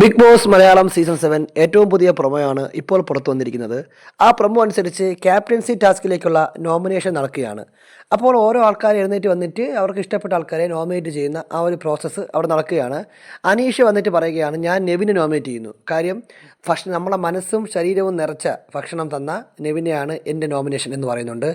Big boss Malayalam season 7 ഏറ്റവും പുതിയ പ്രൊമോയാണ് ഇപ്പോൾ പുറത്തു വന്നിരിക്കുന്നത്. ആ പ്രൊമോ അനുസരിച്ച് ക്യാപ്റ്റൻസി ടാസ്കിലേക്കുള്ള നോമിനേഷൻ നടക്കുകയാണ്. അപ്പോൾ ഓരോ ആൾക്കാർ എഴുന്നേറ്റ് വന്നിട്ട് അവർക്ക് ഇഷ്ടപ്പെട്ട ആൾക്കാരെ നോമിനേറ്റ് ചെയ്യുന്ന ആ ഒരു പ്രോസസ്സ് അവിടെ നടക്കുകയാണ്. അനീഷ് വന്നിട്ട് പറയുകയാണ്, ഞാൻ നെവിനെ നോമിനേറ്റ് ചെയ്യുന്നു. കാര്യം നമ്മളെ മനസ്സും ശരീരവും നിറച്ച ഭക്ഷണം തന്ന നെവിനെയാണ് എൻ്റെ നോമിനേഷൻ എന്ന് പറയുന്നുണ്ട്.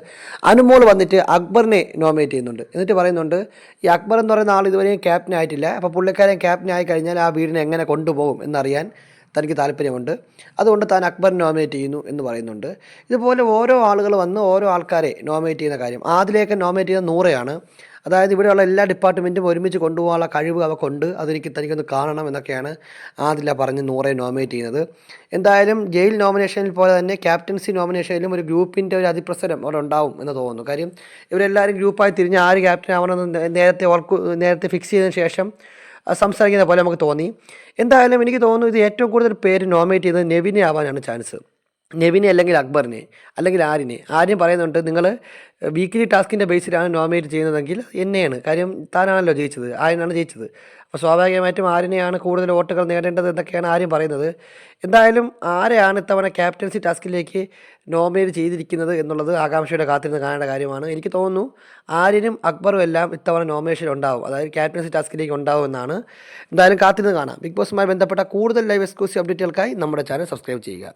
അനുമോൾ വന്നിട്ട് അക്ബറിനെ നോമിനേറ്റ് ചെയ്യുന്നുണ്ട്. എന്നിട്ട് പറയുന്നുണ്ട്, ഈ അക്ബർ എന്ന് പറയുന്ന ആൾ ഇതുവരെയും ക്യാപ്റ്റൻ ആയിട്ടില്ല. അപ്പോൾ പുള്ളിക്കാരൻ ക്യാപ്റ്റൻ ആയി കഴിഞ്ഞാൽ ആ വീടിനെ എങ്ങനെ കൊണ്ടുപോകും എന്നറിയാൻ തനിക്ക് താല്പര്യമുണ്ട്. അതുകൊണ്ട് താൻ അക്ബർ നോമിനേറ്റ് ചെയ്യുന്നു എന്ന് പറയുന്നുണ്ട്. ഇതുപോലെ ഓരോ ആളുകൾ വന്ന് ഓരോ ആൾക്കാരെ നോമിനേറ്റ് ചെയ്യുന്ന കാര്യം, ആദിലേക്ക് നോമിനേറ്റ് ചെയ്യുന്ന നൂറയാണ്. അതായത് ഇവിടെയുള്ള എല്ലാ ഡിപ്പാർട്ട്മെൻറ്റും ഒരുമിച്ച് കൊണ്ടുപോകാനുള്ള കഴിവ് അവൾക്കുണ്ട്, തനിക്കൊന്ന് കാണണം എന്നൊക്കെയാണ് ആദില പറഞ്ഞ് നൂറെ നോമിനേറ്റ് ചെയ്യുന്നത്. എന്തായാലും ജയിൽ നോമിനേഷനിൽ പോലെ തന്നെ ക്യാപ്റ്റൻസി നോമിനേഷനിലും ഒരു ഗ്രൂപ്പിൻ്റെ ഒരു അതിപ്രസരം അവിടെ ഉണ്ടാവും എന്ന് തോന്നുന്നു. കാര്യം ഇവരെല്ലാവരും ഗ്രൂപ്പായി തിരിഞ്ഞ് ആര് ക്യാപ്റ്റൻ ആവണമെന്ന് നേരത്തെ ഫിക്സ് ചെയ്തതിന് ശേഷം സംസാരിക്കുന്ന പോലെ നമുക്ക് തോന്നി. എന്തായാലും എനിക്ക് തോന്നുന്നു ഇത് ഏറ്റവും കൂടുതൽ പേര് നോമിനേറ്റ് ചെയ്തത് നെവിനെ ആവാനാണ് ചാൻസ്. നെവിനെ അല്ലെങ്കിൽ അക്ബറിനെ അല്ലെങ്കിൽ ആര്യം പറയുന്നുണ്ട്, നിങ്ങൾ വീക്കിലി ടാസ്കിൻ്റെ ബേസിലാണ് നോമിനേറ്റ് ചെയ്യുന്നതെങ്കിൽ എന്നെയാണ്. കാര്യം താനാണല്ലോ ജയിച്ചത്, ആര്യനാണ് ജയിച്ചത്. അപ്പോൾ സ്വാഭാവികമായിട്ടും ആര്യനെയാണ് കൂടുതൽ വോട്ടുകൾ നേടേണ്ടത് എന്നൊക്കെയാണ് ആര്യം പറയുന്നത്. എന്തായാലും ആരെയാണ് ഇത്തവണ ക്യാപ്റ്റൻസി ടാസ്കിലേക്ക് നോമിനേറ്റ് ചെയ്തിരിക്കുന്നത് എന്നുള്ളത് ആകാംക്ഷയുടെ കാത്തിരുന്ന് കാണേണ്ട കാര്യമാണ്. എനിക്ക് തോന്നുന്നു ആര്യനും അക്ബറും എല്ലാം ഇത്തവണ നോമിനേഷൻ ഉണ്ടാവും, അതായത് ക്യാപ്റ്റൻസി ടാസ്കിലേക്ക് ഉണ്ടാവും എന്നാണ്. എന്തായാലും കാത്തിരുന്ന് കാണാം. ബിഗ് ബോസുമായി ബന്ധപ്പെട്ട കൂടുതൽ ലൈവ് എക്സ്ക്ലൂസീവ് അപ്ഡേറ്റുകൾക്കായി നമ്മുടെ ചാനൽ സബ്സ്ക്രൈബ് ചെയ്യുക.